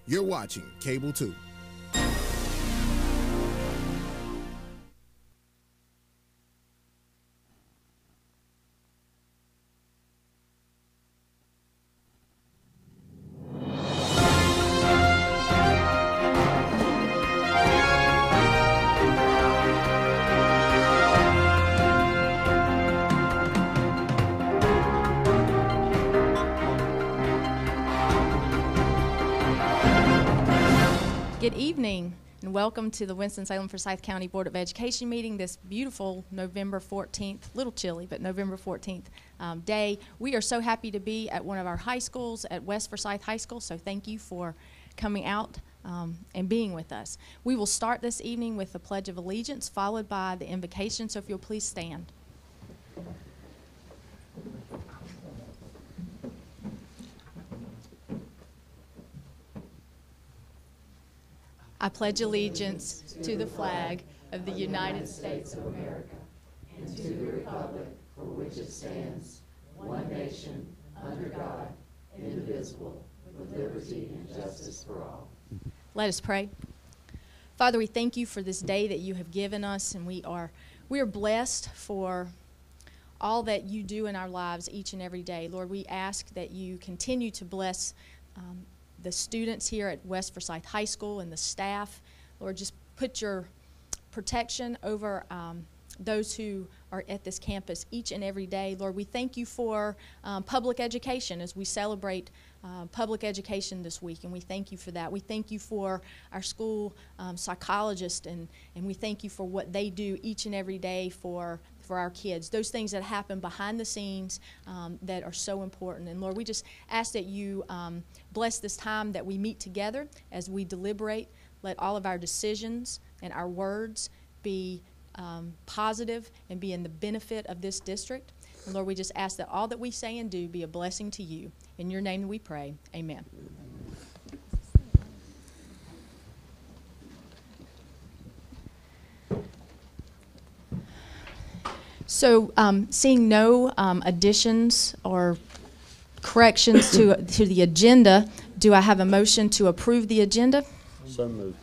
You're watching Cable 2. Good evening and welcome to the Winston-Salem Forsyth County Board of Education meeting this beautiful November 14th, a little chilly, but November 14th day. We are so happy to be at one of our high schools at West Forsyth High School, so thank you for coming out and being with us. We will start this evening with the Pledge of Allegiance followed by the invocation, so if you'll please stand. I pledge allegiance to the flag of the United States of America and to the republic for which it stands, one nation, under God, indivisible, with liberty and justice for all. Let us pray. Father, we thank you for this day that you have given us, and we are blessed for all that you do in our lives each and every day. Lord, we ask that you continue to bless the students here at West Forsyth High School and the staff. Lord, just put your protection over those who are at this campus each and every day. Lord, we thank you for public education as we celebrate public education this week, and we thank you for that. We thank you for our school psychologists, and we thank you for what they do each and every day for our kids, those things that happen behind the scenes that are so important. And Lord, we just ask that you bless this time that we meet together as we deliberate. Let all of our decisions and our words be positive and be in the benefit of this district. And Lord, we just ask that all that we say and do be a blessing to you. In your name we pray, amen. So, seeing no additions or corrections to the agenda, do I have a motion to approve the agenda? So moved.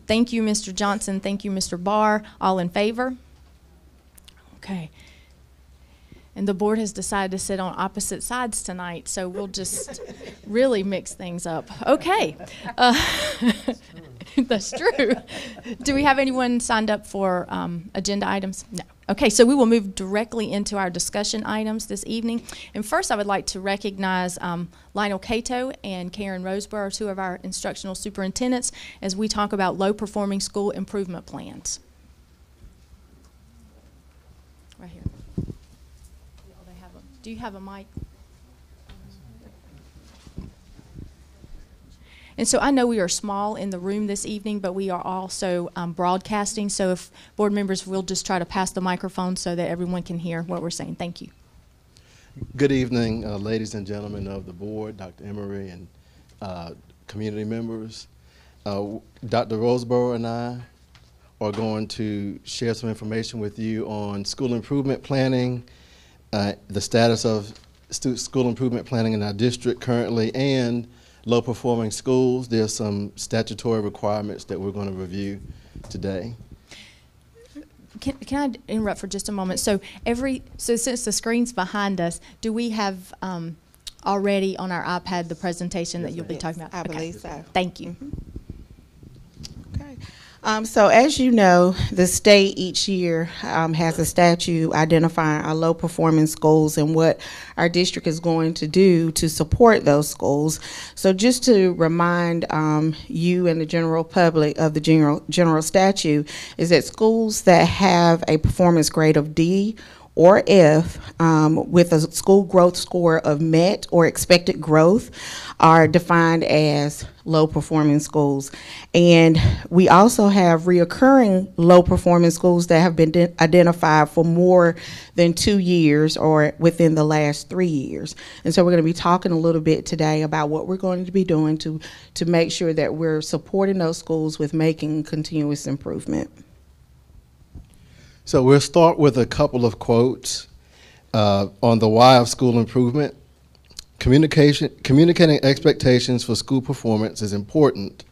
Thank you, Mr. Johnson. Thank you, Mr. Barr. All in favor? Okay. And the board has decided to sit on opposite sides tonight, so we'll just really mix things up. Okay. That's true. Do we have anyone signed up for agenda items? No. Okay, so we will move directly into our discussion items this evening. And first, I would like to recognize Lionel Cato and Karen Roseborough, two of our instructional superintendents, as we talk about low-performing school improvement plans. Right here. Do you have a mic? And so I know we are small in the room this evening, but we are also broadcasting. So if board members will just try to pass the microphone so that everyone can hear what we're saying. Thank you. Good evening, ladies and gentlemen of the board, Dr. Emery and community members. Dr. Roseborough and I are going to share some information with you on school improvement planning, the status of school improvement planning in our district currently, and low-performing schools. There's some statutory requirements that we're going to review today. Can I interrupt for just a moment? So since the screen's behind us, do we have already on our iPad the presentation that you'll be talking about? I believe so. Thank you. Okay. So as you know, the state each year has a statute identifying our low-performing schools and what our district is going to do to support those schools. So just to remind you and the general public of the general statute is that schools that have a performance grade of D or F with a school growth score of met or expected growth are defined as low-performing schools. And we also have reoccurring low-performing schools that have been identified for more than 2 years or within the last 3 years. And so we're going to be talking a little bit today about what we're going to be doing to make sure that we're supporting those schools with making continuous improvement. So we'll start with a couple of quotes on the why of school improvement. Communicating expectations for school performance is important,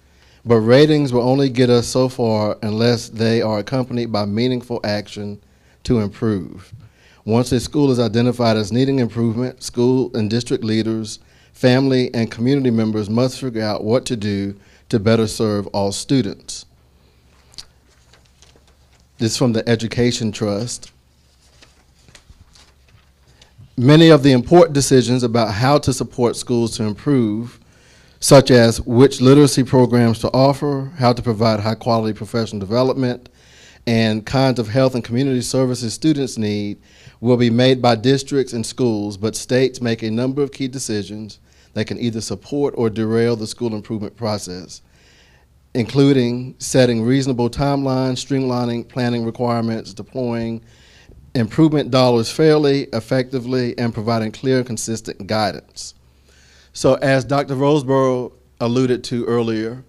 but ratings will only get us so far unless they are accompanied by meaningful action to improve. Once a school is identified as needing improvement, school and district leaders, family, and community members must figure out what to do to better serve all students. This is from the Education Trust. Many of the important decisions about how to support schools to improve, such as which literacy programs to offer, how to provide high-quality professional development, and kinds of health and community services students need, will be made by districts and schools, but states make a number of key decisions that can either support or derail the school improvement process, including setting reasonable timelines, streamlining planning requirements, deploying improvement dollars fairly, effectively, and providing clear and consistent guidance. So as Dr. Roseborough alluded to earlier,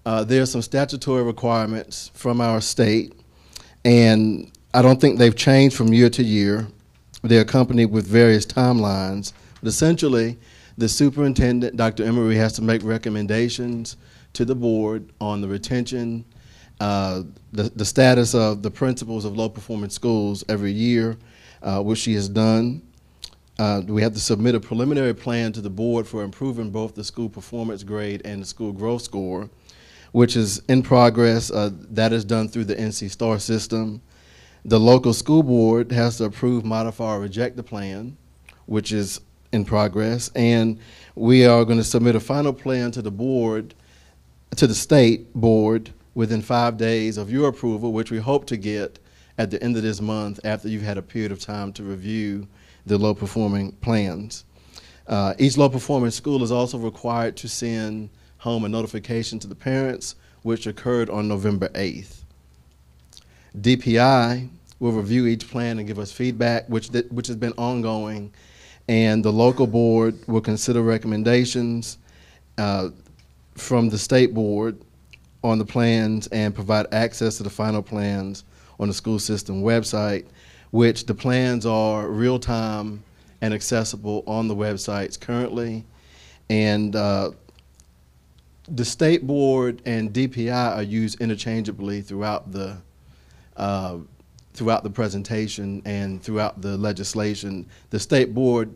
there are some statutory requirements from our state, and I don't think they've changed from year to year. They're accompanied with various timelines, but essentially the superintendent, Dr. Emery, has to make recommendations to the board on the retention, the status of the principals of low-performing schools every year, which she has done. We have to submit a preliminary plan to the board for improving both the school performance grade and the school growth score, which is in progress. That is done through the NC STAR system. The local school board has to approve, modify, or reject the plan, which is in progress. And we are going to submit a final plan to the board, to the state board, within 5 days of your approval, which we hope to get at the end of this month after you've had a period of time to review the low-performing plans. Each low-performing school is also required to send home a notification to the parents, which occurred on November 8th. DPI will review each plan and give us feedback, which has been ongoing, and the local board will consider recommendations from the state board on the plans and provide access to the final plans on the school system website, which the plans are real-time and accessible on the websites currently. And the state board and DPI are used interchangeably throughout the presentation and throughout the legislation. The state board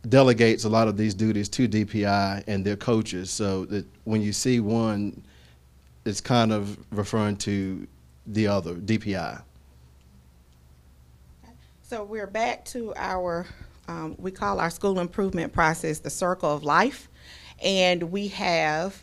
delegates a lot of these duties to DPI and their coaches, so that when you see one, it's kind of referring to the other, DPI. So we're back to our, we call our school improvement process the circle of life, and we have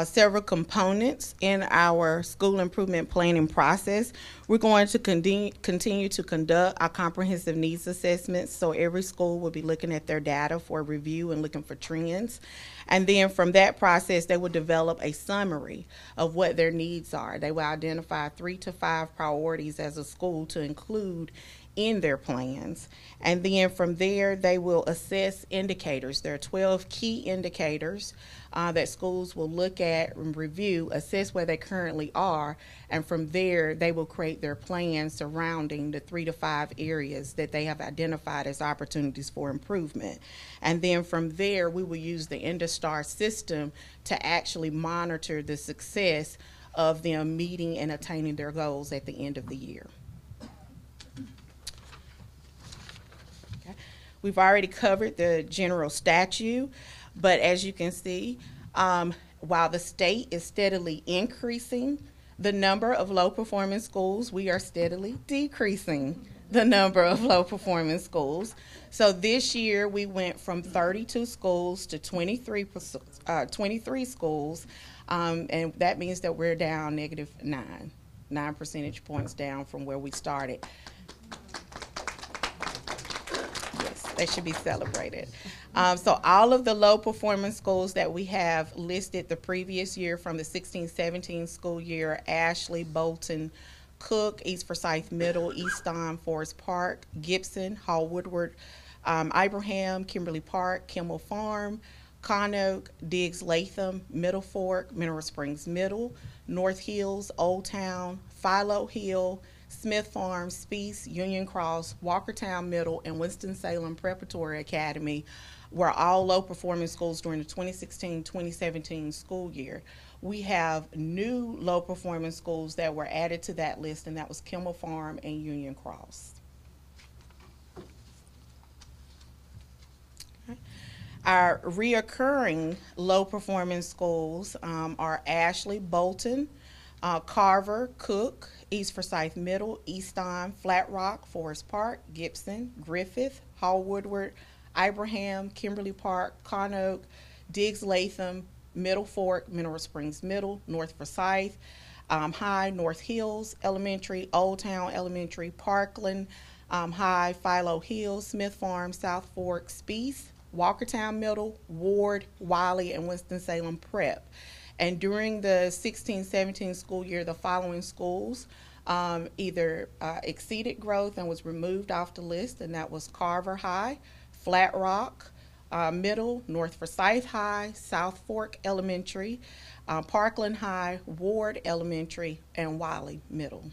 several components in our school improvement planning process. We're going to continue to conduct our comprehensive needs assessments, so every school will be looking at their data for review and looking for trends. And then from that process, they will develop a summary of what their needs are. They will identify 3 to 5 priorities as a school to include in their plans. And then from there, they will assess indicators. There are 12 key indicators that schools will look at and review, assess where they currently are, and from there, they will create their plans surrounding the 3 to 5 areas that they have identified as opportunities for improvement. And then from there, we will use the InduStar system to actually monitor the success of them meeting and attaining their goals at the end of the year. We've already covered the general statute, but as you can see, while the state is steadily increasing the number of low-performing schools, we are steadily decreasing the number of low-performing schools. So this year, we went from 32 schools to 23 schools, and that means that we're down -9 percentage points down from where we started. They should be celebrated. So all of the low-performing schools that we have listed the previous year from the 16-17 school year: Ashley, Bolton, Cook, East Forsyth Middle, Easton, Forest Park, Gibson, Hall Woodward, Ibrahim, Kimberly Park, Kimmel Farm, Conoke, Diggs Latham, Middle Fork, Mineral Springs Middle, North Hills, Old Town, Philo Hill, Smith Farm, Speece, Union Cross, Walkertown Middle, and Winston-Salem Preparatory Academy were all low-performing schools during the 2016-2017 school year. We have new low-performing schools that were added to that list, and that was Kimmel Farm and Union Cross. Our reoccurring low-performing schools are Ashley, Bolton, Carver, Cook, East Forsyth Middle, Easton, Flat Rock, Forest Park, Gibson, Griffith, Hall Woodward, Ibraham, Kimberly Park, Conoke, Diggs Latham, Middle Fork, Mineral Springs Middle, North Forsyth High, North Hills Elementary, Old Town Elementary, Parkland High, Philo Hills, Smith Farm, South Fork, Speece, Walkertown Middle, Ward, Wiley, and Winston-Salem Prep. And during the 16-17 school year, the following schools either exceeded growth and was removed off the list, and that was Carver High, Flat Rock Middle, North Forsyth High, South Fork Elementary, Parkland High, Ward Elementary, and Wiley Middle.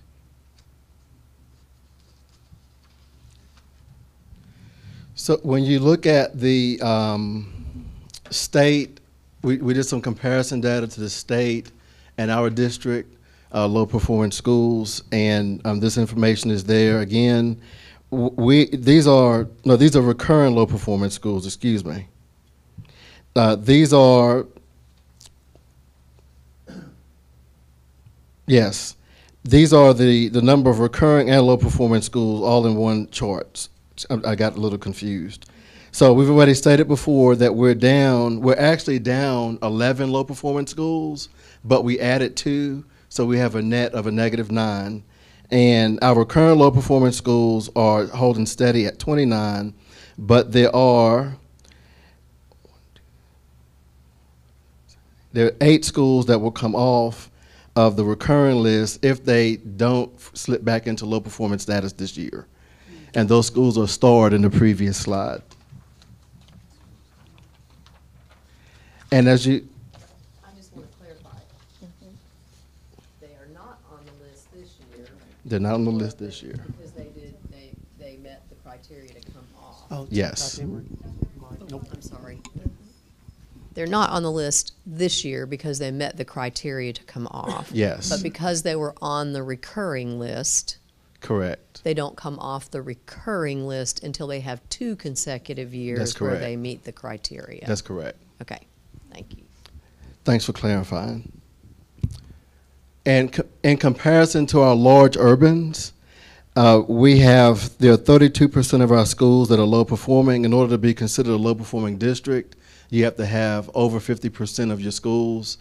So when you look at the state, we did some comparison data to the state and our district, low-performing schools, and this information is there. Again, these are recurring low-performing schools. Excuse me. These are the number of recurring and low-performing schools all in one chart. I got a little confused. So we've already stated before that we're actually down 11 low-performing schools, but we added 2, so we have a net of a -9. And our current low-performing schools are holding steady at 29, but there are 8 schools that will come off of the recurring list if they don't slip back into low-performing status this year. And those schools are starred in the previous slide. And as you, I just want to clarify. They are not on the list this year. They're not on the list this year. Because they met the criteria to come off. Oh, Yes. Nope. I'm sorry. They're not on the list this year because they met the criteria to come off. Yes. But because they were on the recurring list, Correct. they don't come off the recurring list until they have 2 consecutive years That's where correct. they meet the criteria. That's correct. Okay, thank you. Thanks for clarifying. And in comparison to our large urbans, there are 32% of our schools that are low performing. In order to be considered a low performing district, you have to have over 50% of your schools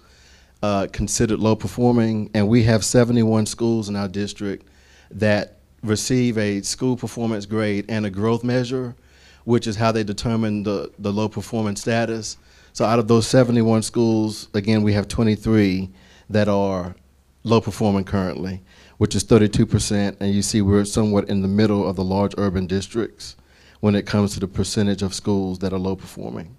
considered low performing. And we have 71 schools in our district that receive a school performance grade and a growth measure, which is how they determine the low performance status. So out of those 71 schools, again, we have 23 that are low performing currently, which is 32%. And you see we're somewhat in the middle of the large urban districts when it comes to the percentage of schools that are low performing.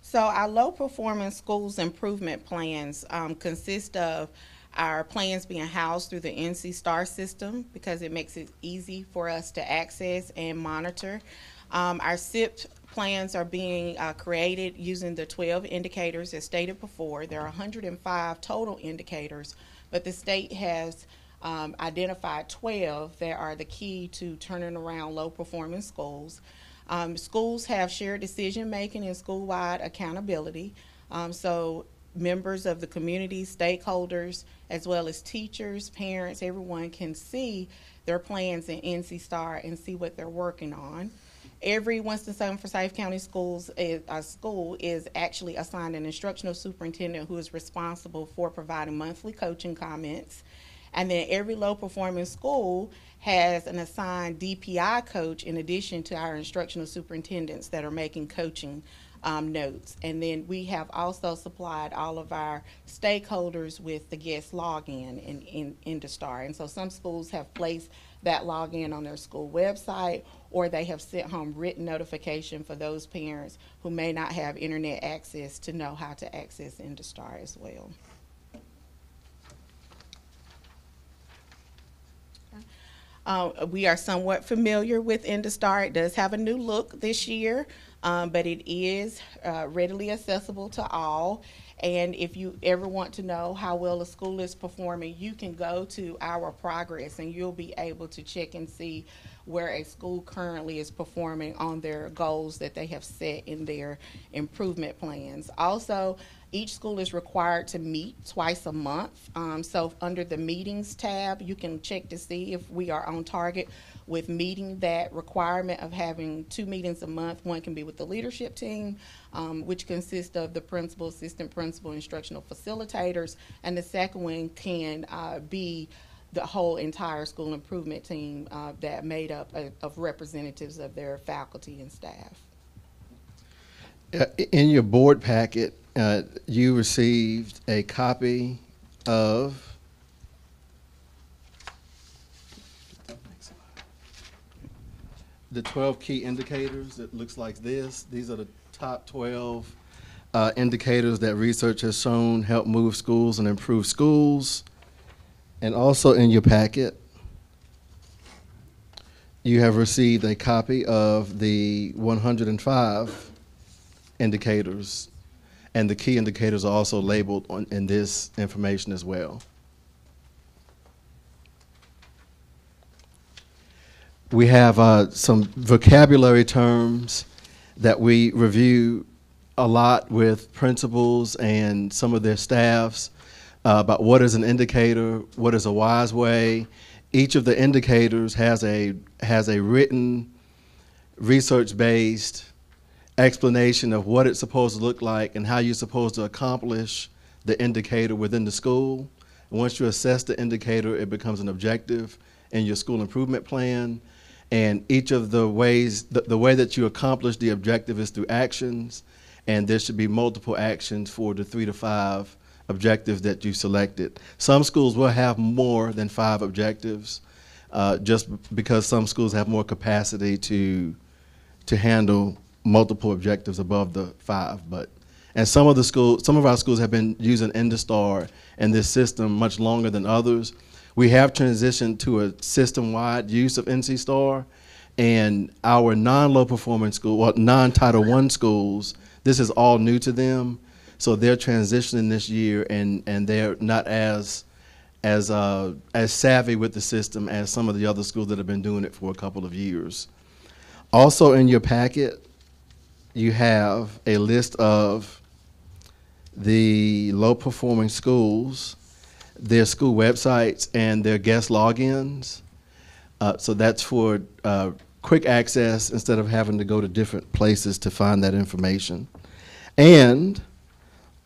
So our low performing schools improvement plans consist of our plans being housed through the NC STAR system because it makes it easy for us to access and monitor. Our SIP plans are being created using the 12 indicators as stated before. There are 105 total indicators, but the state has identified 12 that are the key to turning around low performing schools. Schools have shared decision making and school-wide accountability. So members of the community, stakeholders, as well as teachers, parents, everyone can see their plans in NC STAR and see what they're working on. Every Winston-Salem Forsyth County school is actually assigned an instructional superintendent who is responsible for providing monthly coaching comments. And then every low-performing school has an assigned DPI coach in addition to our instructional superintendents that are making coaching notes. And then we have also supplied all of our stakeholders with the guest login into STAR. And so some schools have placed that login on their school website, or they have sent home written notification for those parents who may not have internet access to know how to access into STAR as well. We are somewhat familiar with IndaStar. It does have a new look this year, but it is readily accessible to all. And if you ever want to know how well a school is performing, you can go to our progress and you'll be able to check and see where a school currently is performing on their goals that they have set in their improvement plans. Also, each school is required to meet twice a month. So under the meetings tab, you can check to see if we are on target with meeting that requirement of having 2 meetings a month. One can be with the leadership team, which consists of the principal, assistant principal, instructional facilitators, and the second one can be the whole entire school improvement team that made up of representatives of their faculty and staff. In your board packet, you received a copy of the 12 key indicators. It looks like this. These are the top 12 indicators that research has shown help move schools and improve schools. And also in your packet, you have received a copy of the 105 indicators, and the key indicators are also labeled in this information as well. We have some vocabulary terms that we review a lot with principals and some of their staffs about what is an indicator, what is a wise way. Each of the indicators has a written, research-based explanation of what it's supposed to look like and how you're supposed to accomplish the indicator within the school. And once you assess the indicator, it becomes an objective in your school improvement plan. And each of the ways, the way that you accomplish the objective is through actions, and there should be multiple actions for the 3 to 5 objectives that you selected. Some schools will have more than 5 objectives, just because some schools have more capacity to handle multiple objectives above the 5. And some of our schools have been using IndaStar and this system much longer than others. We have transitioned to a system-wide use of NC Star, and our non-low performing school, well, non-Title I schools, this is all new to them. So they're transitioning this year, and they're not as savvy with the system as some of the other schools that have been doing it for a couple of years. Also in your packet, you have a list of the low-performing schools, their school websites, and their guest logins. So that's for quick access instead of having to go to different places to find that information. And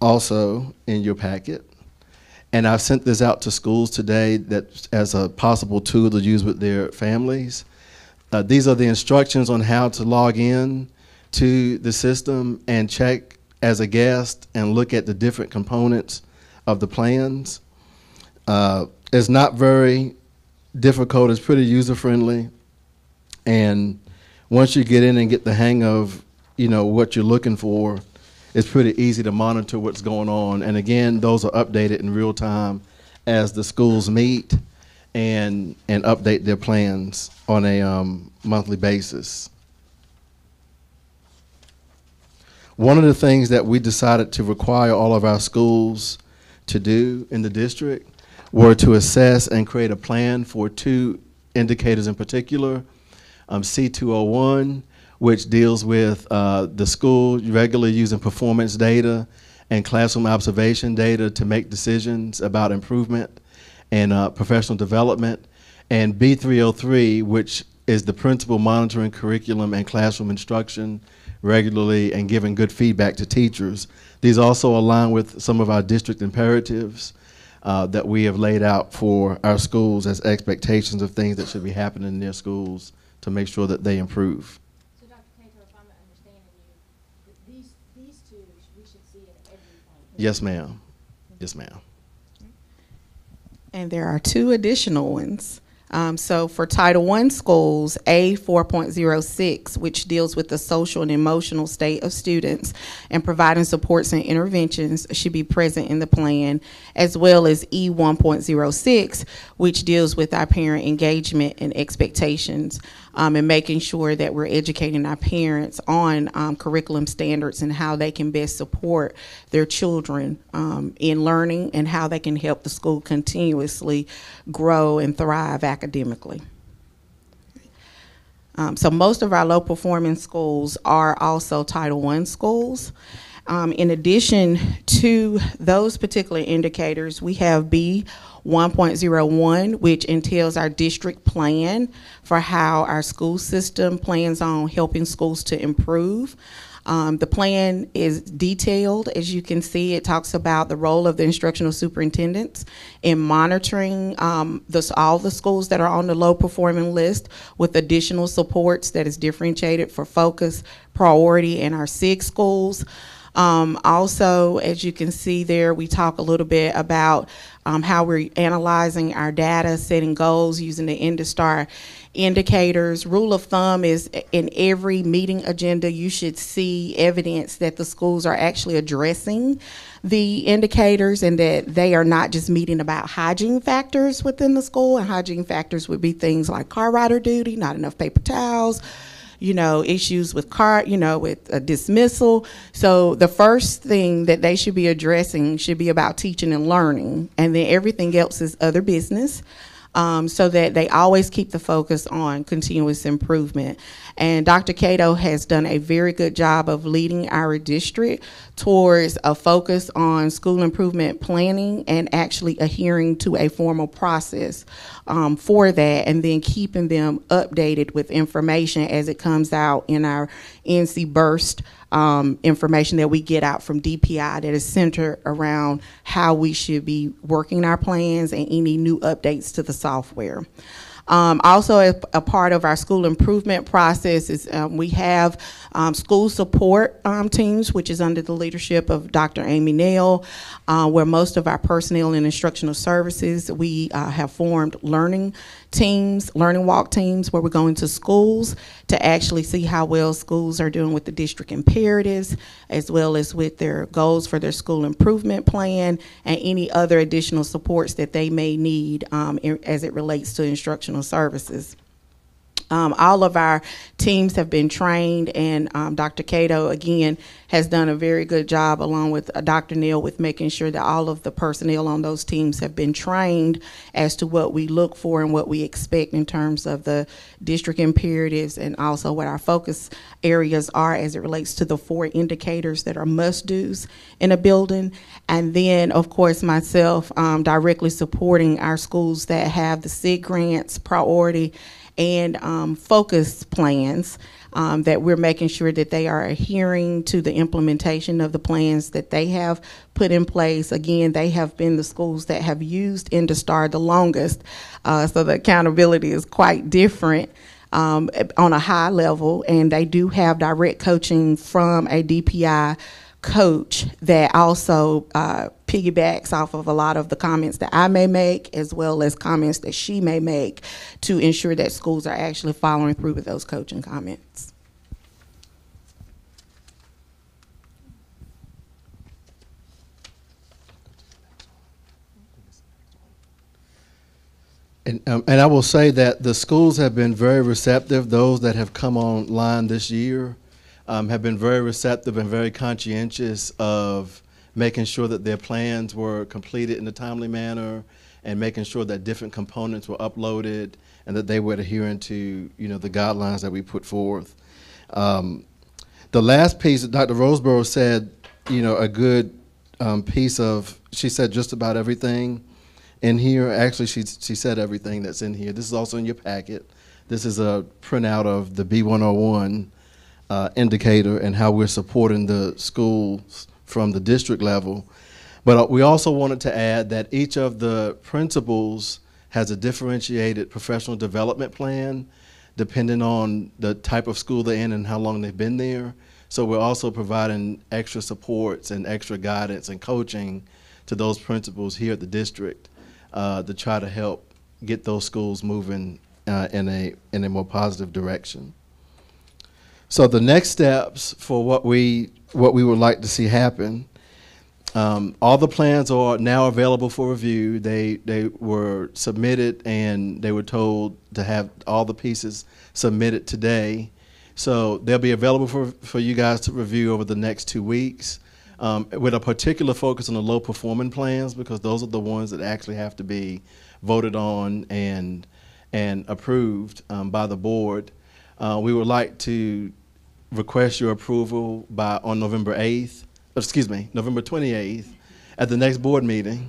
also in your packet, and I've sent this out to schools today that as a possible tool to use with their families. These are the instructions on how to log in to the system and check as a guest and look at the different components of the plans. It's not very difficult. It's pretty user-friendly. And once you get in and get the hang of, what you're looking for, it's pretty easy to monitor what's going on. And again, those are updated in real time as the schools meet and update their plans on a monthly basis. One of the things that we decided to require all of our schools to do in the district were to assess and create a plan for 2 indicators in particular. C201, which deals with the school regularly using performance data and classroom observation data to make decisions about improvement and professional development, and B303, which is the principal monitoring curriculum and classroom instruction regularly and giving good feedback to teachers. These also align with some of our district imperatives that we have laid out for our schools as expectations of things that should be happening in their schools to make sure that they improve. So Dr. Cato, if I'm understanding you, these 2 we should see at every point. Yes, ma'am. Yes, ma'am. And there are 2 additional ones. So for Title I schools, A 4.06, which deals with the social and emotional state of students and providing supports and interventions, should be present in the plan, as well as E 1.06, which deals with our parent engagement and expectations, and making sure that we're educating our parents on curriculum standards and how they can best support their children in learning and how they can help the school continuously grow and thrive academically. So most of our low performing schools are also Title I schools. In addition to those particular indicators, we have B 1.01, which entails our district plan for how our school system plans on helping schools to improve. The plan is detailed. As you can see, it talks about the role of the instructional superintendents in monitoring all the schools that are on the low performing list with additional supports that is differentiated for focus, priority, and our SIG schools. Also, as you can see there, we talk a little bit about how we're analyzing our data, setting goals using the IndiStar indicators. Rule of thumb is in every meeting agenda, you should see evidence that the schools are actually addressing the indicators and that they are not just meeting about hygiene factors within the school. And hygiene factors would be things like car rider duty, not enough paper towels, issues with with a dismissal. So the first thing that they should be addressing should be about teaching and learning, and then everything else is other business, so that they always keep the focus on continuous improvement. And Dr. Cato has done a very good job of leading our district towards a focus on school improvement planning and actually adhering to a formal process for that, and then keeping them updated with information as it comes out in our NC Burst information that we get out from DPI that is centered around how we should be working our plans and any new updates to the software. Also, a part of our school improvement process is we have school support teams, which is under the leadership of Dr. Amy Nail, where most of our personnel and instructional services, we have formed learning walk teams, where we're going to schools to actually see how well schools are doing with the district imperatives, as well as with their goals for their school improvement plan and any other additional supports that they may need as it relates to instructional services. All of our teams have been trained, and Dr. Cato, again, has done a very good job, along with Dr. Neal, with making sure that all of the personnel on those teams have been trained as to what we look for and what we expect in terms of the district imperatives, and also what our focus areas are as it relates to the 4 indicators that are must-dos in a building. And then, of course, myself directly supporting our schools that have the SIG grants, priority, and focus plans, that we're making sure that they are adhering to the implementation of the plans that they have put in place. Again, they have been the schools that have used IndiStar the longest, so the accountability is quite different on a high level, and they do have direct coaching from a DPI coach that also piggybacks off of a lot of the comments that I may make, as well as comments that she may make, to ensure that schools are actually following through with those coaching comments. And I will say that the schools have been very receptive. Those that have come online this year have been very receptive and very conscientious of making sure that their plans were completed in a timely manner, and making sure that different components were uploaded and that they were adhering to the guidelines that we put forth. The last piece that Dr. Roseborough said, a good piece of, she said just about everything in here. Actually, she said everything that's in here. This is also in your packet. This is a printout of the B101 indicator and how we're supporting the schools from the district level. But we also wanted to add that each of the principals has a differentiated professional development plan depending on the type of school they're in and how long they've been there. So we're also providing extra supports and extra guidance and coaching to those principals here at the district to try to help get those schools moving in a more positive direction. So the next steps for what we would like to see happen. All the plans are now available for review. They were submitted, and they were told to have all the pieces submitted today. So they'll be available for you guys to review over the next 2 weeks, with a particular focus on the low performing plans, because those are the ones that actually have to be voted on and approved by the board. We would like to request your approval on November 28th at the next board meeting.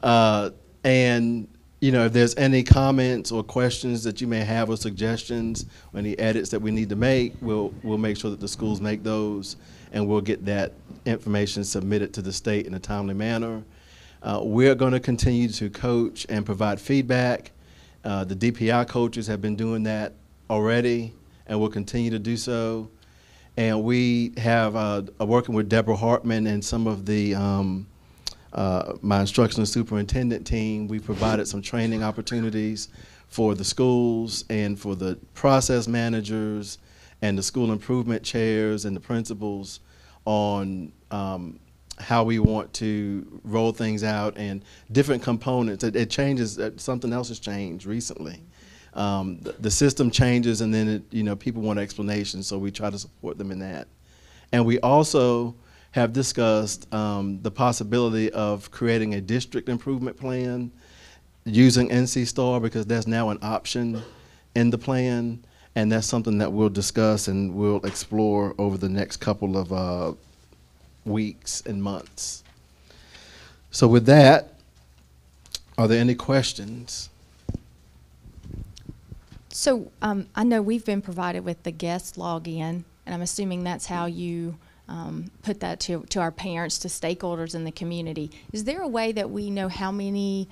And if there's any comments or questions that you may have or suggestions or any edits that we need to make, we'll make sure that the schools make those, and we'll get that information submitted to the state in a timely manner. We're going to continue to coach and provide feedback. The DPI coaches have been doing that already and will continue to do so. And we have working with Deborah Hartman and some of the my instructional superintendent team. We provided some training opportunities for the schools and for the process managers and the school improvement chairs and the principals on how we want to roll things out and different components. It changes. Something else has changed recently. The system changes, and then people want explanations, so we try to support them in that. And we also have discussed the possibility of creating a district improvement plan using NC STAR, because that's now an option in the plan, and that's something that we'll discuss and we'll explore over the next couple of weeks and months. So with that, are there any questions? So I know we've been provided with the guest login, and I'm assuming that's how you put that to our parents, to stakeholders in the community. Is there a way that we know how many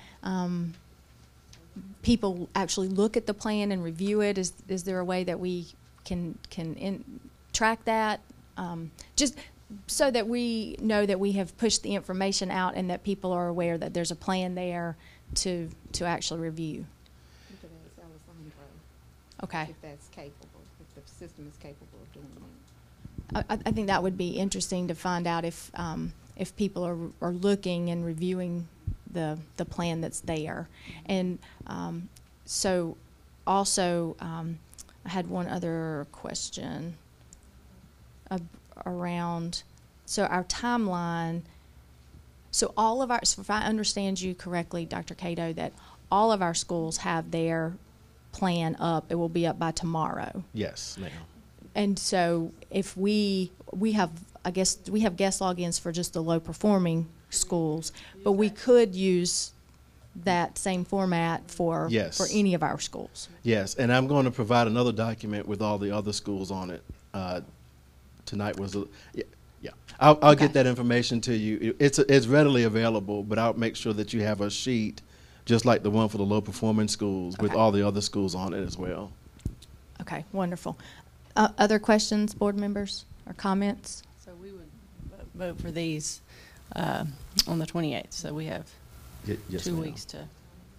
people actually look at the plan and review it? Is there a way that we can track that? Just so that we know that we have pushed the information out and that people are aware that there's a plan there to actually review. Okay. If that's capable, if the system is capable of doing that. I think that would be interesting to find out if people are looking and reviewing the plan that's there. And so also I had one other question around, so our timeline. So all of our, so if I understand you correctly, Dr. Cato, that all of our schools have their plan up. It will be up by tomorrow. Yes, ma'am. And so if we have, I guess we have guest logins for just the low performing schools, but we could use that same format for any of our schools. Yes, and I'm going to provide another document with all the other schools on it. Tonight was I'll get that information to you. It's readily available, but I'll make sure that you have a sheet just like the one for the low performing schools with all the other schools on it as well. Okay, wonderful. Other questions, board members, or comments? So we would vote for these on the 28th. So we have Yes, 2 ma'am. weeks to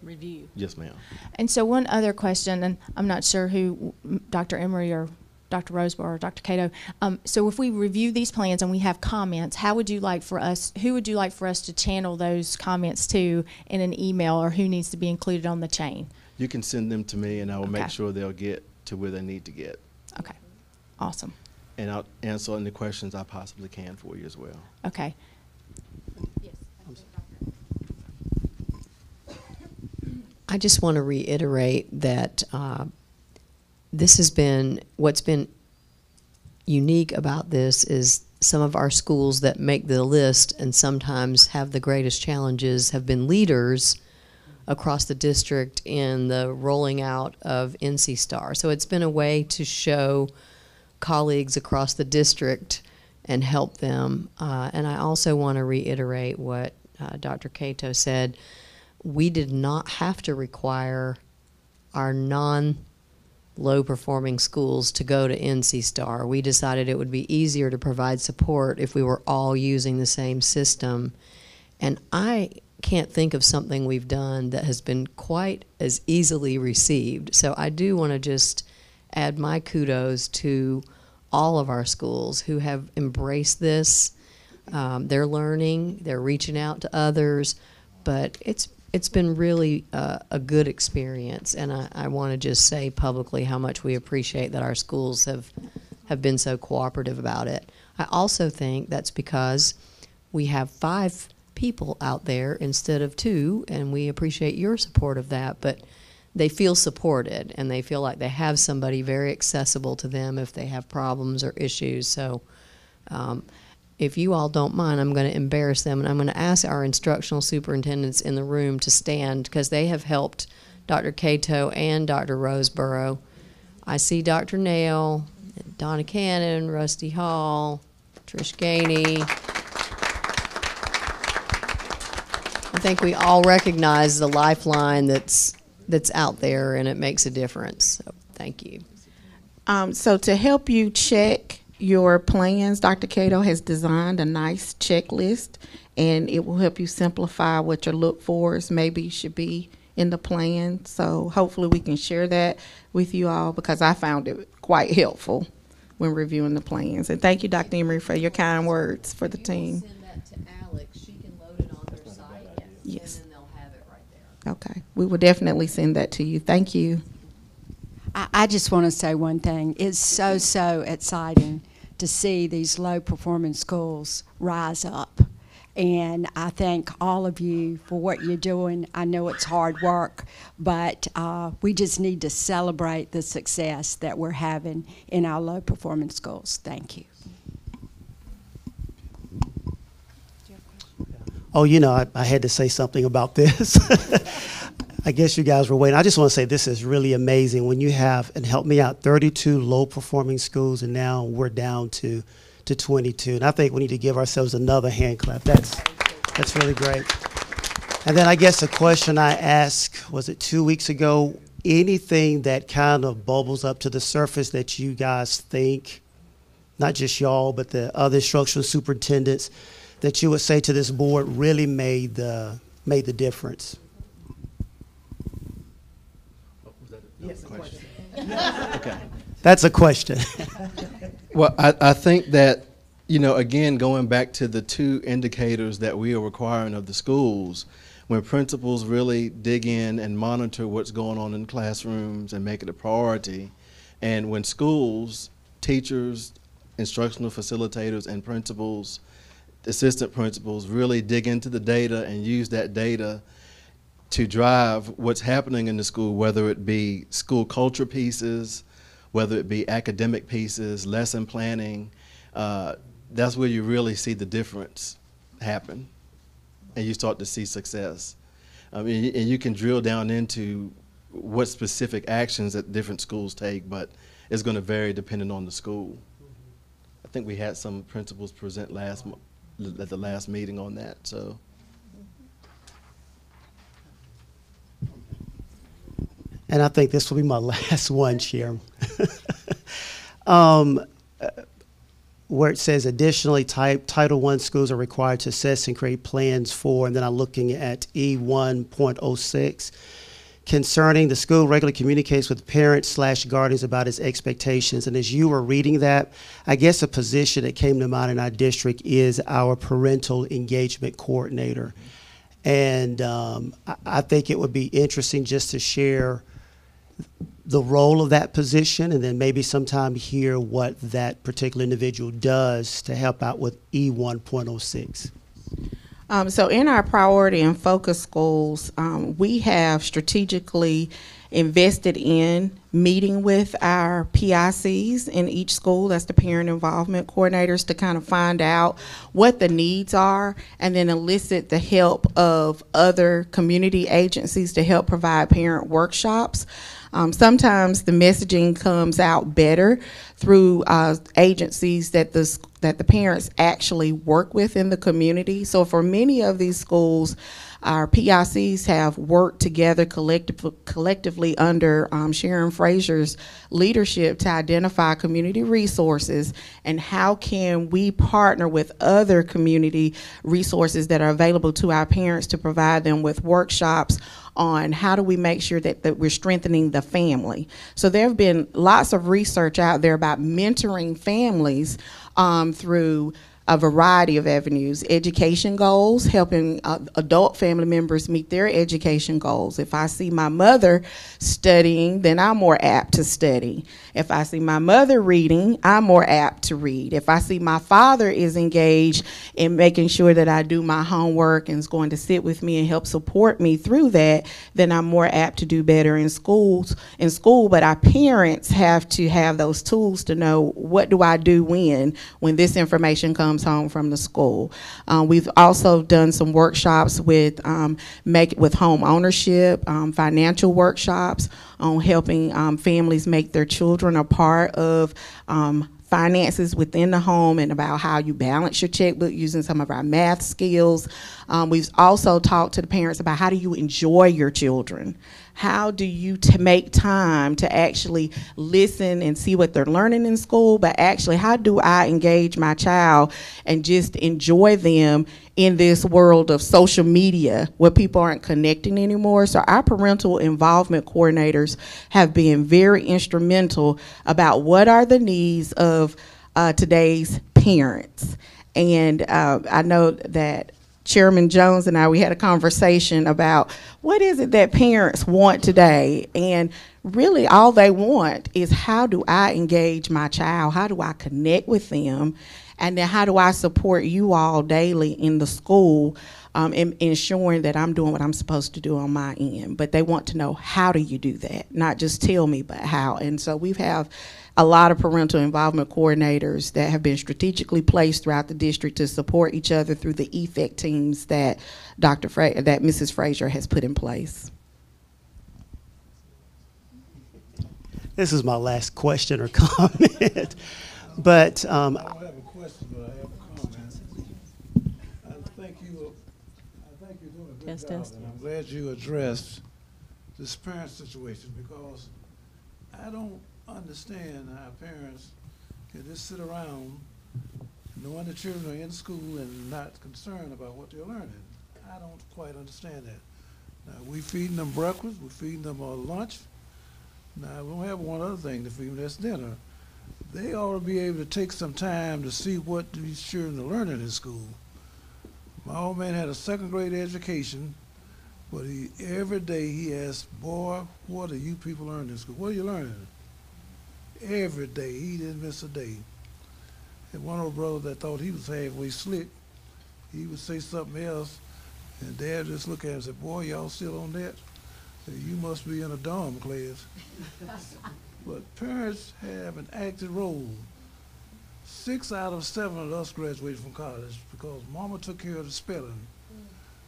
review. Yes, ma'am. And so one other question, and I'm not sure who, Dr. Emery or Dr. Roseborough or Dr. Cato. So if we review these plans and we have comments, who would you like for us to channel those comments to in an email, or who needs to be included on the chain? You can send them to me, and I will make sure they'll get to where they need to get. Okay, awesome. And I'll answer any questions I possibly can for you as well. Okay. I just want to reiterate that this has been, what's been unique about this is some of our schools that make the list and sometimes have the greatest challenges have been leaders across the district in the rolling out of NC STAR. So it's been a way to show colleagues across the district and help them. And I also want to reiterate what Dr. Cato said. We did not have to require our non-low performing schools to go to NC STAR. We decided it would be easier to provide support if we were all using the same system. And I can't think of something we've done that has been quite as easily received. So I do want to just add my kudos to all of our schools who have embraced this. They're learning, they're reaching out to others, but it's been really a good experience, and I want to just say publicly how much we appreciate that our schools have been so cooperative about it. I also think that's because we have 5 people out there instead of 2, and we appreciate your support of that, but they feel supported, and they feel like they have somebody very accessible to them if they have problems or issues. So if you all don't mind, I'm going to embarrass them, and I'm going to ask our instructional superintendents in the room to stand because they have helped Dr. Cato and Dr. Roseborough. I see Dr. Nail, Donna Cannon, Rusty Hall, Trish Gainey. I think we all recognize the lifeline that's out there, and it makes a difference. So thank you. So to help you check your plans, Dr. Cato has designed a nice checklist, and it will help you simplify what your look fors maybe should be in the plan. So hopefully we can share that with you all because I found it quite helpful when reviewing the plans. And thank you, Dr. Emery, for your kind words for the team. Send that to Alex. She can load it on their site. Yes. And then they'll have it right there. Okay. We will definitely send that to you. Thank you. I just want to say one thing. It's so exciting to see these low-performing schools rise up. And I thank all of you for what you're doing. I know it's hard work, but we just need to celebrate the success that we're having in our low-performing schools. Thank you. Oh, I had to say something about this. I guess you guys were waiting. I just want to say this is really amazing when you have, and help me out, 32 low-performing schools, and now we're down to 22. And I think we need to give ourselves another hand clap. That's really great. And then I guess a question I asked, was it 2 weeks ago, anything that kind of bubbles up to the surface that you guys think, not just y'all, but the other instructional superintendents, that you would say to this board really made the difference? Yes, question. Okay. That's a question. Well, I think that, again, going back to the 2 indicators that we are requiring of the schools, when principals really dig in and monitor what's going on in classrooms and make it a priority, and when schools, teachers, instructional facilitators, and principals, assistant principals really dig into the data and use that data to drive what's happening in the school, whether it be school culture pieces, whether it be academic pieces, lesson planning, that's where you really see the difference happen, and you start to see success. And you can drill down into what specific actions that different schools take, but it's going to vary depending on the school. I think we had some principals present at the last meeting on that. So. And I think this will be my last one, Chair. Where it says, additionally, Title I schools are required to assess and create plans for, and then I'm looking at E1.06, concerning the school regularly communicates with parents/guardians about its expectations. And as you were reading that, I guess a position that came to mind in our district is our Parental Engagement Coordinator. And I think it would be interesting just to share the role of that position, and then maybe sometime hear what that particular individual does to help out with E1.06. So in our priority and focus schools, we have strategically invested in meeting with our PICs in each school, that's the parent involvement coordinators, to kind of find out what the needs are and then elicit the help of other community agencies to help provide parent workshops. Sometimes the messaging comes out better through agencies that the parents actually work with in the community. So for many of these schools, our PICs have worked together collectively under Sharon Frazier's leadership to identify community resources and how can we partner with other community resources that are available to our parents to provide them with workshops on how do we make sure that we're strengthening the family. So there have been lots of research out there about mentoring families through a variety of avenues. Education goals, helping adult family members meet their education goals. If I see my mother studying, then I'm more apt to study. If I see my mother reading, I'm more apt to read. If I see my father is engaged in making sure that I do my homework and is going to sit with me and help support me through that, then I'm more apt to do better in school. But our parents have to have those tools to know, what do I do when this information comes home from the school. We've also done some workshops with home ownership, financial workshops on helping families make their children a part of finances within the home and about how you balance your checkbook using some of our math skills. We've also talked to the parents about, how do you enjoy your children? How do you make time to actually listen and see what they're learning in school, but actually how do I engage my child and just enjoy them in this world of social media where people aren't connecting anymore? So our parental involvement coordinators have been very instrumental about what are the needs of today's parents. And I know that Chairman Jones and I, we had a conversation about what is it that parents want today, and really all they want is, how do I engage my child? How do I connect with them? And then how do I support you all daily in the school, in ensuring that I'm doing what I'm supposed to do on my end? But they want to know, how do you do that? Not just tell me, but how. And so we have a lot of parental involvement coordinators that have been strategically placed throughout the district to support each other through the EFECT teams that that Mrs. Frazier has put in place. This is my last question or comment. But I don't have a question, but I have a comment. I think you're doing a good Test, job, test. and I'm glad you addressed this parent situation, because I don't understand how parents can just sit around knowing the children are in school and not concerned about what they're learning. I don't quite understand that. Now, we feeding them breakfast, we're feeding them lunch. Now, we don't have one other thing to feed them, that's dinner. They ought to be able to take some time to see what these children are learning in school. My old man had a second grade education, but every day he asked, boy, what are you people learning in school? What are you learning? Every day, he didn't miss a day. And one old brother that thought he was halfway slick, he would say something else, and Dad just look at him and say, boy, y'all still on that? You must be in a dorm class. But parents have an active role. 6 out of 7 of us graduated from college because Mama took care of the spelling,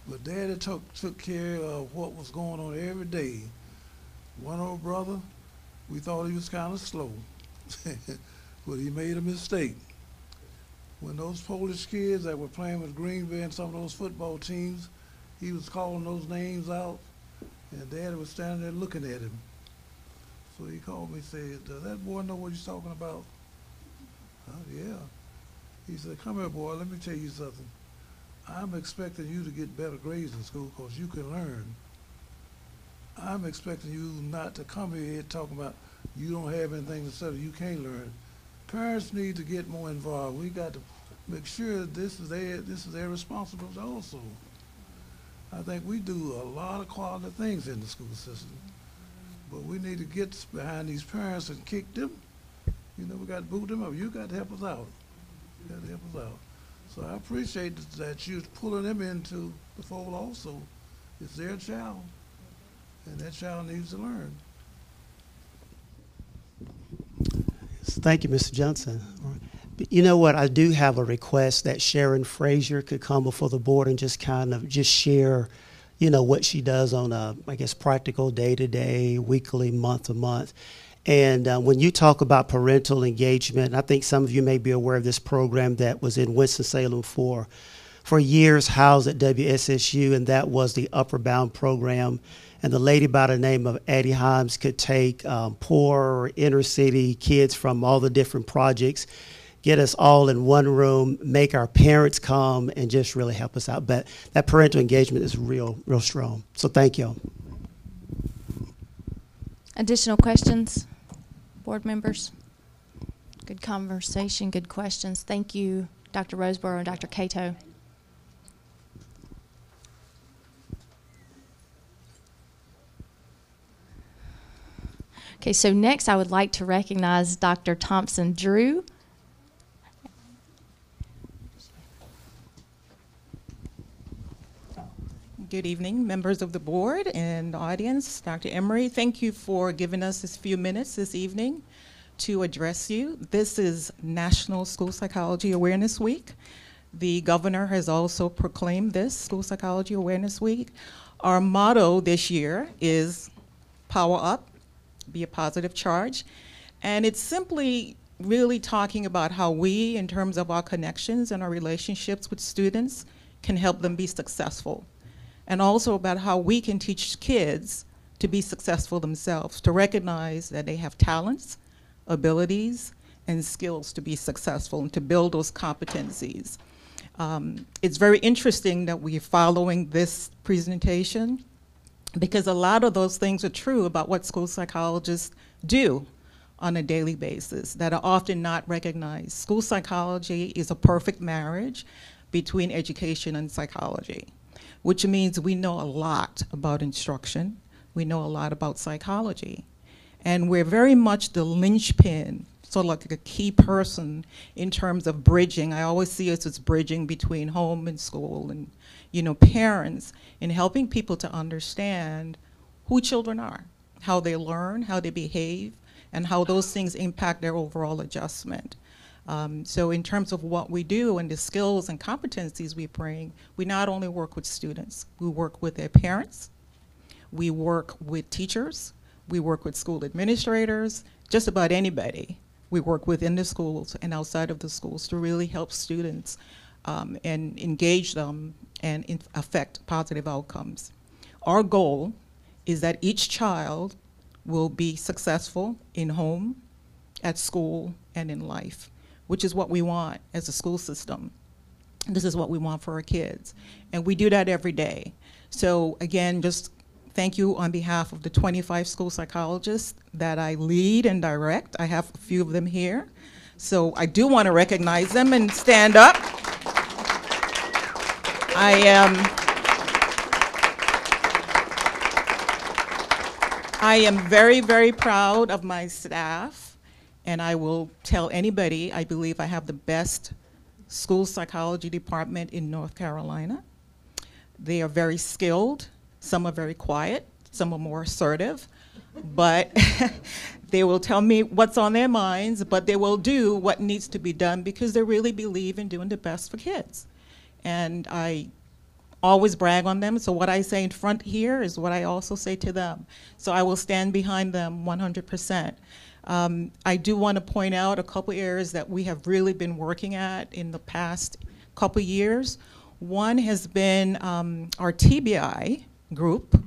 but Daddy took care of what was going on every day. One old brother, we thought he was kind of slow, but he made a mistake. When those Polish kids that were playing with Green Bay and some of those football teams, he was calling those names out, and Daddy was standing there looking at him. So he called me and said, does that boy know what he's talking about? Yeah. He said, come here, boy, let me tell you something. I'm expecting you to get better grades in school because you can learn. I'm expecting you not to come here talking about you don't have anything to study, you can't learn. Parents need to get more involved. We got to make sure that this is their responsibility also. I think we do a lot of quality things in the school system, but we need to get behind these parents and kick them. You know, we got to boot them up. You got to help us out. You got to help us out. So I appreciate that you're pulling them into the fold also. It's their child, and that child needs to learn. Thank you, Mr. Johnson. But you know what? I do have a request that Sharon Frazier could come before the board and just kind of just share, you know, what she does on a, I guess, practical day-to-day, weekly, month-to-month. And when you talk about parental engagement, I think some of you may be aware of this program that was in Winston-Salem for years, housed at WSSU, and that was the Upper Bound program. And the lady by the name of Addie Himes could take poor inner city kids from all the different projects, get us all in one room, make our parents come, and just really help us out. But that parental engagement is real strong. So thank you. Additional questions, board members? Good conversation, good questions. Thank you, Dr. Roseborough and Dr. Cato. Okay, so next I would like to recognize Dr. Thompson Drew. Good evening, members of the board and the audience. Dr. Emery, thank you for giving us this few minutes this evening to address you. This is National School Psychology Awareness Week. The governor has also proclaimed this School Psychology Awareness Week. Our motto this year is Power Up, Be a Positive Charge. And it's simply really talking about how we, in terms of our connections and our relationships with students, can help them be successful. And also about how we can teach kids to be successful themselves, to recognize that they have talents, abilities, and skills to be successful and to build those competencies. It's very interesting that we're following this presentation because a lot of those things are true about what school psychologists do on a daily basis that are often not recognized. School psychology is a perfect marriage between education and psychology, which means we know a lot about instruction, we know a lot about psychology, and we're very much the linchpin, sort of like a key person in terms of bridging. I always see us as bridging between home and school and, you know, parents, in helping people to understand who children are, how they learn, how they behave, and how those things impact their overall adjustment. So in terms of what we do and the skills and competencies we bring, we not only work with students, we work with their parents, we work with teachers, we work with school administrators, just about anybody we work with in the schools and outside of the schools to really help students and engage them and affect positive outcomes. Our goal is that each child will be successful in home, at school, and in life, which is what we want as a school system. This is what we want for our kids. And we do that every day. So again, just thank you on behalf of the 25 school psychologists that I lead and direct. I have a few of them here. So I do want to recognize them and stand up. I am very, very proud of my staff, and I will tell anybody, I believe I have the best school psychology department in North Carolina. They are very skilled. Some are very quiet. Some are more assertive. But they will tell me what's on their minds, but they will do what needs to be done because they really believe in doing the best for kids. And I always brag on them, so what I say in front here is what I also say to them. So I will stand behind them 100%. I do want to point out a couple areas that we have really been working at in the past couple years. One has been our TBI group,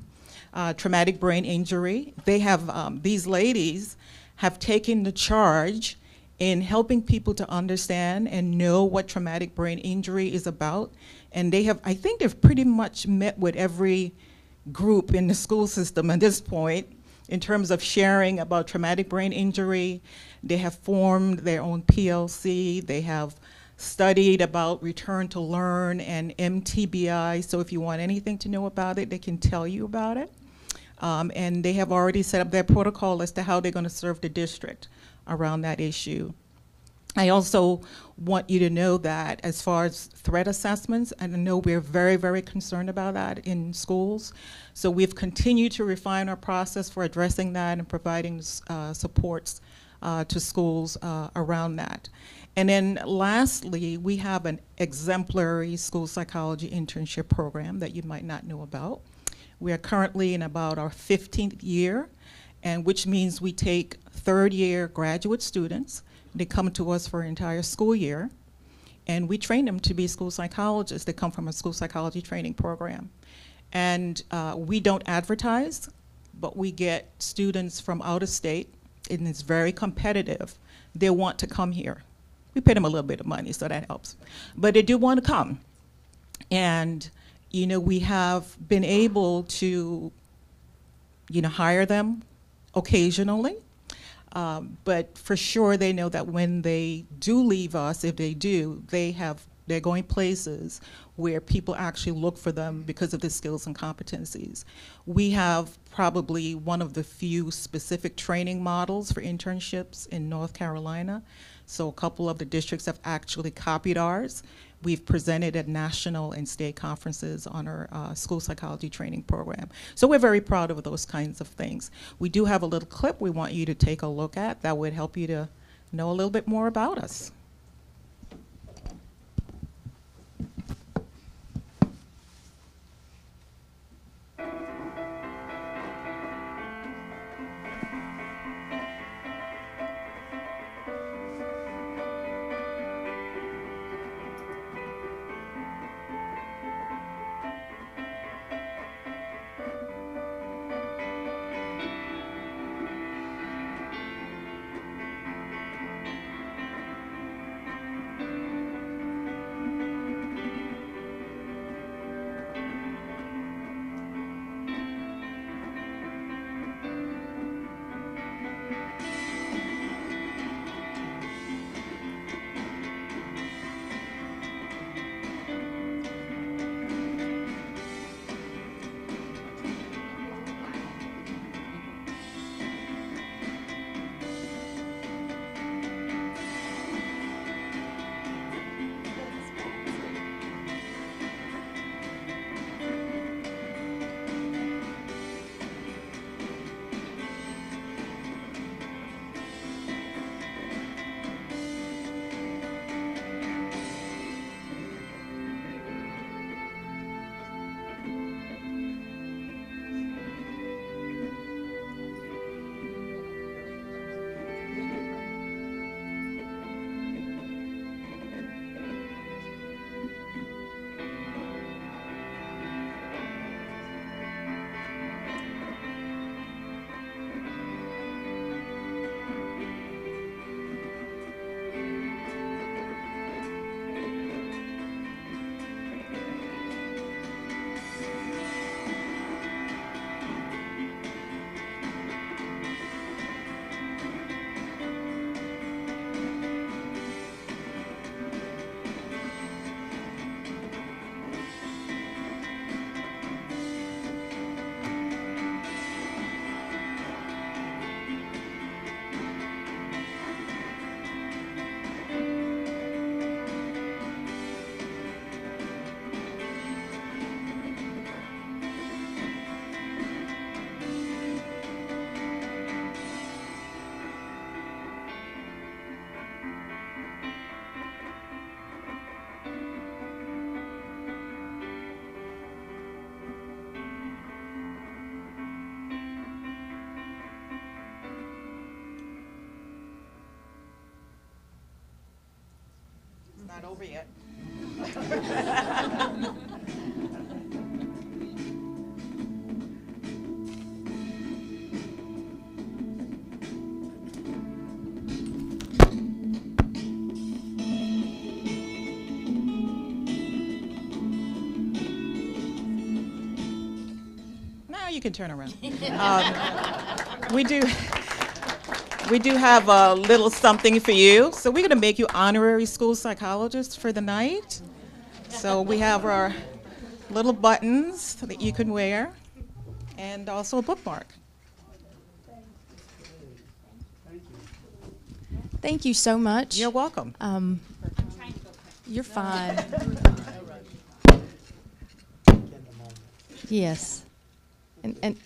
traumatic brain injury. They have, these ladies have taken the charge in helping people to understand and know what traumatic brain injury is about. And they have, I think they've pretty much met with every group in the school system at this point in terms of sharing about traumatic brain injury. They have formed their own PLC. They have studied about return to learn and MTBI. So if you want anything to know about it, they can tell you about it. And they have already set up their protocol as to how they're going to serve the district around that issue. I also want you to know that as far as threat assessments, and I know we're very, very concerned about that in schools. So we've continued to refine our process for addressing that and providing supports to schools around that. And then lastly, we have an exemplary school psychology internship program that you might not know about. We are currently in about our 15th year, and which means we take third-year graduate students. They come to us for an entire school year, and we train them to be school psychologists. They come from a school psychology training program. And we don't advertise, but we get students from out of state, and it's very competitive. They want to come here. We pay them a little bit of money, so that helps. But they do want to come. And, you know, we have been able to, you know, hire them occasionally. But for sure, they know that when they do leave us, if they do, they're going places where people actually look for them because of the skills and competencies. We have probably one of the few specific training models for internships in North Carolina. So a couple of the districts have actually copied ours. We've presented at national and state conferences on our school psychology training program. So we're very proud of those kinds of things. We do have a little clip we want you to take a look at that would help you to know a little bit more about us. Not over yet. Now you can turn around. We do have a little something for you. So we're going to make you honorary school psychologists for the night. So we have our little buttons that you can wear and also a bookmark. Thank you so much. You're welcome. You're fine. Yes. And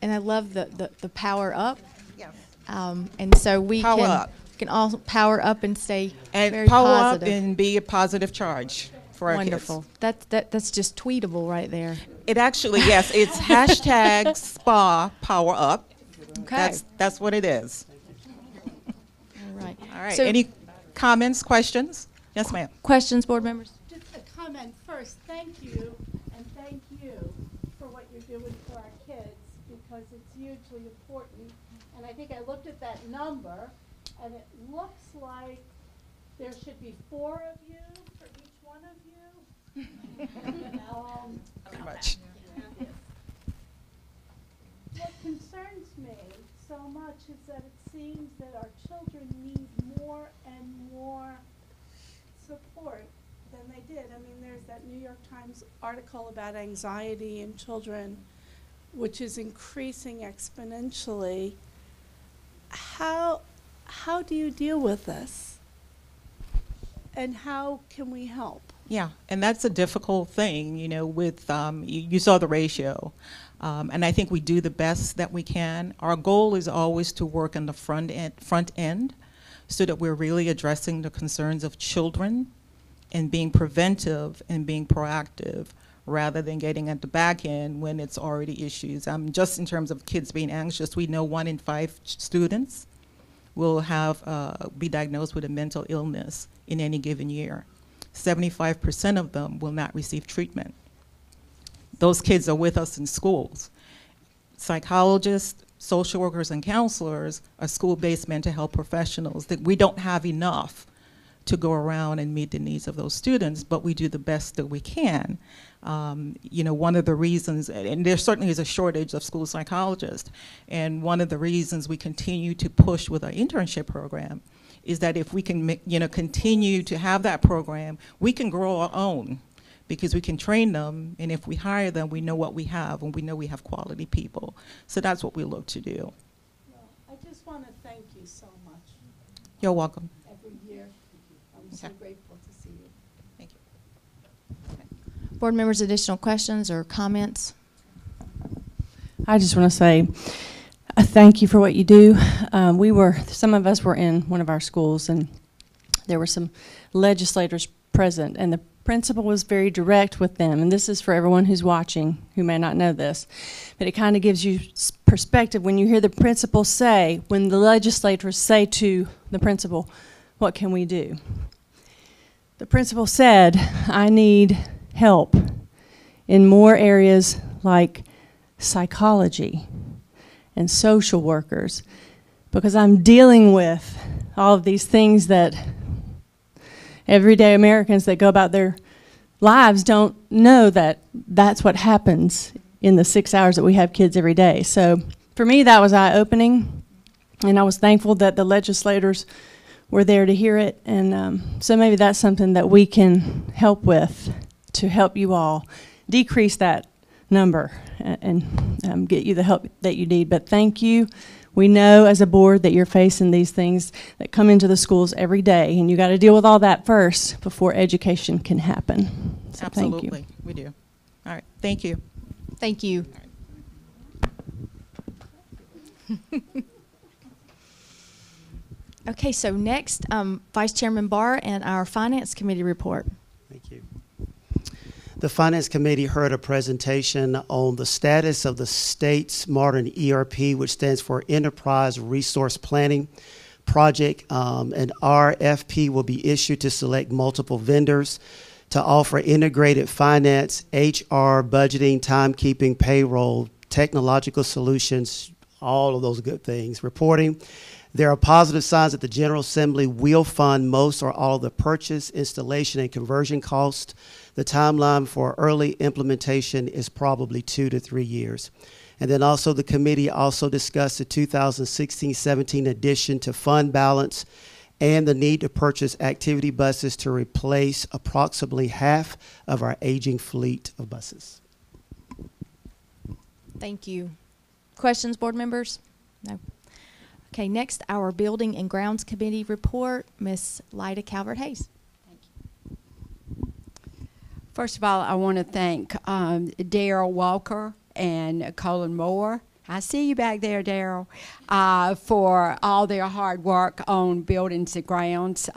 I love the power up. Yes. And so we Power can up. can all power up and stay And very power positive. up and be a positive charge for our Wonderful. kids. That's just tweetable right there. It actually, yes, it's hashtag SPA Power Up. Okay. That's what it is. All right. All right. So, Any comments, questions? Yes, ma'am. questions, board members? Just a comment first. Thank you, and thank you for what you're doing for our kids, because it's hugely important. And I think I looked at that number, and it looks like there should be 4 of you for each one of you. Pretty much. What concerns me so much is that it seems that our children need more and more support than they did. I mean, there's that New York Times article about anxiety in children, which is increasing exponentially. How do you deal with this? And how can we help? Yeah, and that's a difficult thing, you know, with, you saw the ratio. And I think we do the best that we can. Our goal is always to work on the front end so that we're really addressing the concerns of children and being preventive and being proactive rather than getting at the back end when it's already issues. Just in terms of kids being anxious, we know 1 in 5 students will be diagnosed with a mental illness in any given year. 75% of them will not receive treatment. Those kids are with us in schools. Psychologists, social workers, and counselors are school-based mental health professionals. That we don't have enough to go around and meet the needs of those students, but we do the best that we can. You know, one of the reasons, and there certainly is a shortage of school psychologists, and one of the reasons we continue to push with our internship program is that if we can, you know, continue to have that program, we can grow our own, because we can train them, and if we hire them, we know what we have, and we know we have quality people. So that's what we look to do. Well, I just want to thank you so much. You're welcome. Every year, I'm so grateful to see you. Thank you. Board members, additional questions or comments? I just want to say a thank you for what you do. Some of us were in one of our schools, and there were some legislators present, and the principal was very direct with them, and this is for everyone who's watching who may not know this, but it kind of gives you perspective when you hear the principal say, when the legislators say to the principal, what can we do? The principal said, I need help in more areas like psychology and social workers, because I'm dealing with all of these things that everyday Americans that go about their lives don't know that that's what happens in the 6 hours that we have kids every day. So for me, that was eye-opening, and I was thankful that the legislators were there to hear it. And so maybe that's something that we can help with to help you all decrease that number and get you the help that you need. But thank you. We know as a board that you're facing these things that come into the schools every day, and you got to deal with all that first before education can happen. So Absolutely, thank you. we do. All right, thank you. Thank you. Okay, so next, Vice Chairman Barr and our Finance Committee report. Thank you. The Finance Committee heard a presentation on the status of the state's modern ERP, which stands for Enterprise Resource Planning project. An RFP will be issued to select multiple vendors to offer integrated finance, HR, budgeting, timekeeping, payroll, technological solutions, all of those good things, reporting. There are positive signs that the General Assembly will fund most or all of the purchase, installation, and conversion costs. The timeline for early implementation is probably 2 to 3 years. And then also the committee also discussed the 2016-17 addition to fund balance and the need to purchase activity buses to replace approximately half of our aging fleet of buses. Thank you. Questions, board members? No. Okay, next, our Building and Grounds Committee report. Ms. Lyda Calvert-Hayes. First of all, I want to thank Darryl Walker and Colin Moore I see you back there, Daryl, for all their hard work on buildings and grounds.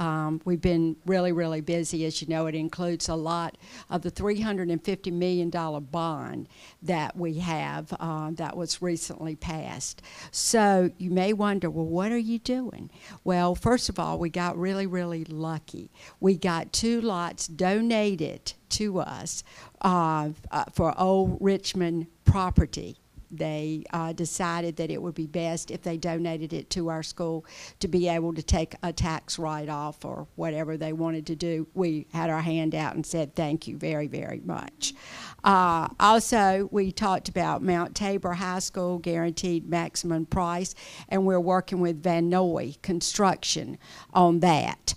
We've been really, really busy. As you know, it includes a lot of the $350 million bond that we have that was recently passed. So you may wonder, well, what are you doing? Well, first of all, we got really, really lucky. We got 2 lots donated to us for Old Richmond property. They decided that it would be best if they donated it to our school to be able to take a tax write-off or whatever they wanted to do. We had our hand out and said thank you very, very much. Also, we talked about Mount Tabor High School guaranteed maximum price, and we're working with Van Noy Construction on that.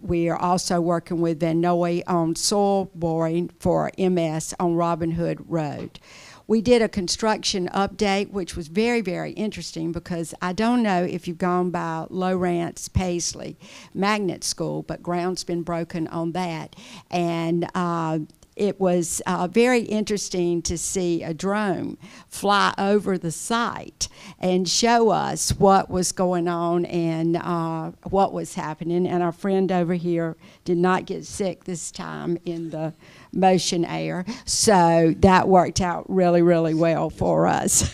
We are also working with Van Noy on soil boring for MS on Robin Hood Road. We did a construction update, which was very, very interesting because I don't know if you've gone by Lawrence Paisley Magnet School, but ground's been broken on that. And it was very interesting to see a drone fly over the site and show us what was going on and what was happening. And our friend over here did not get sick this time in the motion air, so that worked out really, really well for us.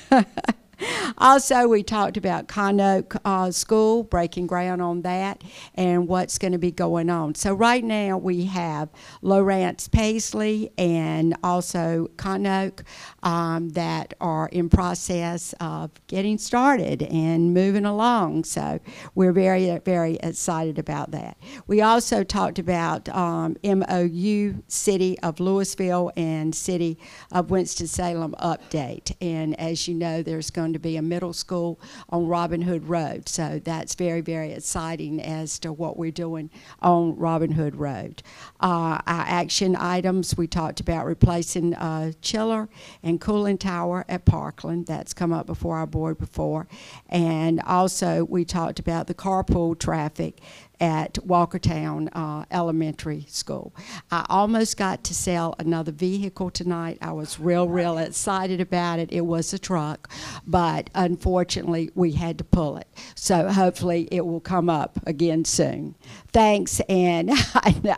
Also, we talked about Conoke School, breaking ground on that, and what's going to be going on. So right now we have Lawrence Paisley and also Conoke that are in process of getting started and moving along. So we're very, very excited about that. We also talked about MOU, City of Louisville and City of Winston-Salem update. And as you know, there's going to be a middle school on Robin Hood Road. So that's very, very exciting as to what we're doing on Robin Hood Road. Our action items, we talked about replacing a chiller and cooling tower at Parkland. That's come up before our board before. And also we talked about the carpool traffic at Walkertown Elementary School. I almost got to sell another vehicle tonight. I was real excited about it. It was a truck, but unfortunately we had to pull it. So hopefully it will come up again soon. Thanks, and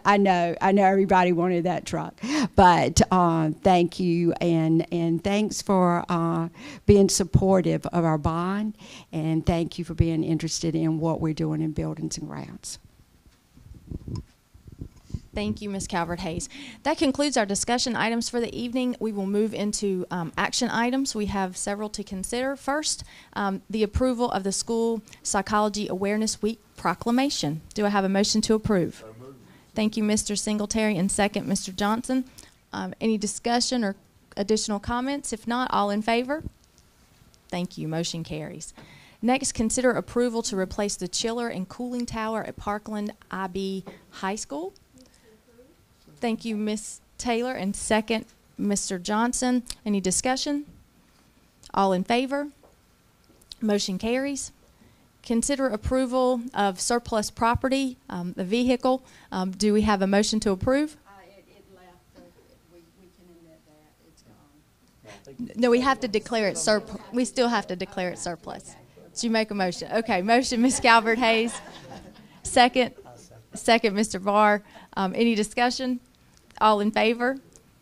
I know everybody wanted that truck, but thank you, and thanks for being supportive of our bond, and thank you for being interested in what we're doing in buildings and grounds. Thank you, Ms. Calvert-Hayes. That concludes our discussion items for the evening. We will move into action items. We have several to consider. First, the approval of the School Psychology Awareness Week Proclamation. Do I have a motion to approve? Thank you, Mr. Singletary, and second, Mr. Johnson. Any discussion or additional comments? If not, all in favor? Thank you. Motion carries. Next, consider approval to replace the chiller and cooling tower at Parkland IB High School. Thank you, Ms. Taylor, and second, Mr. Johnson. Any discussion? All in favor? Motion carries. Consider approval of surplus property, the vehicle. Do we have a motion to approve? It left. We can admit that. It's gone. No, we have to declare it surplus. We still have to declare it surplus. So you make a motion. Okay, motion, Ms. Calvert-Hayes. Second, Mr. Barr. Any discussion? All in favor?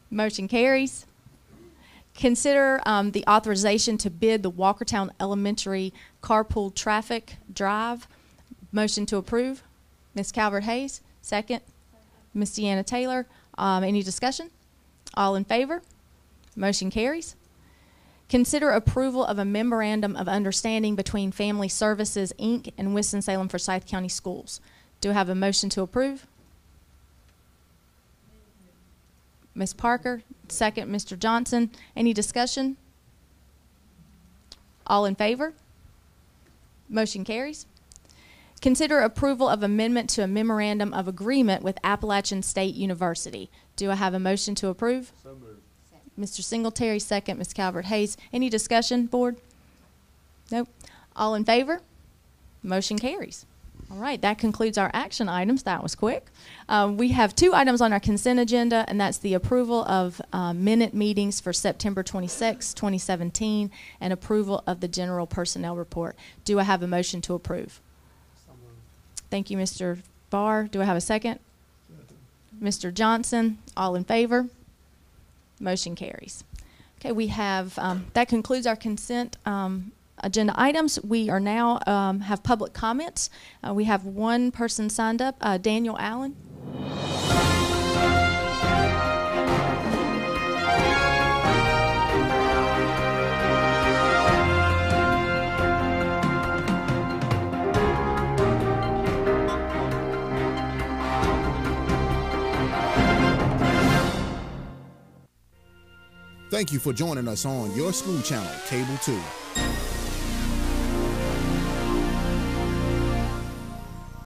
Motion carries. Consider the authorization to bid the Walkertown Elementary Carpool Traffic Drive. Motion to approve. Ms. Calvert-Hayes. Second. Ms. Deanna Taylor. Any discussion? All in favor? Motion carries. Consider approval of a memorandum of understanding between Family Services, Inc. and Winston-Salem Forsyth County Schools. Do I have a motion to approve? Ms. Parker, second, Mr. Johnson. Any discussion? All in favor? Motion carries. Consider approval of amendment to a memorandum of agreement with Appalachian State University. Do I have a motion to approve? So moved. Mr. Singletary, second, Ms. Calvert-Hayes. Any discussion, board? Nope. All in favor? Motion carries. All right, that concludes our action items. That was quick. We have 2 items on our consent agenda, and that's the approval of minute meetings for September 26, 2017, and approval of the general personnel report. Do I have a motion to approve? Thank you, Mr. Barr. Do I have a second? Mr. Johnson, all in favor? Motion carries. Okay, we have, that concludes our consent agenda items. We are now have public comments. We have one person signed up, Daniel Allen. Thank you for joining us on Your School Channel, Cable 2.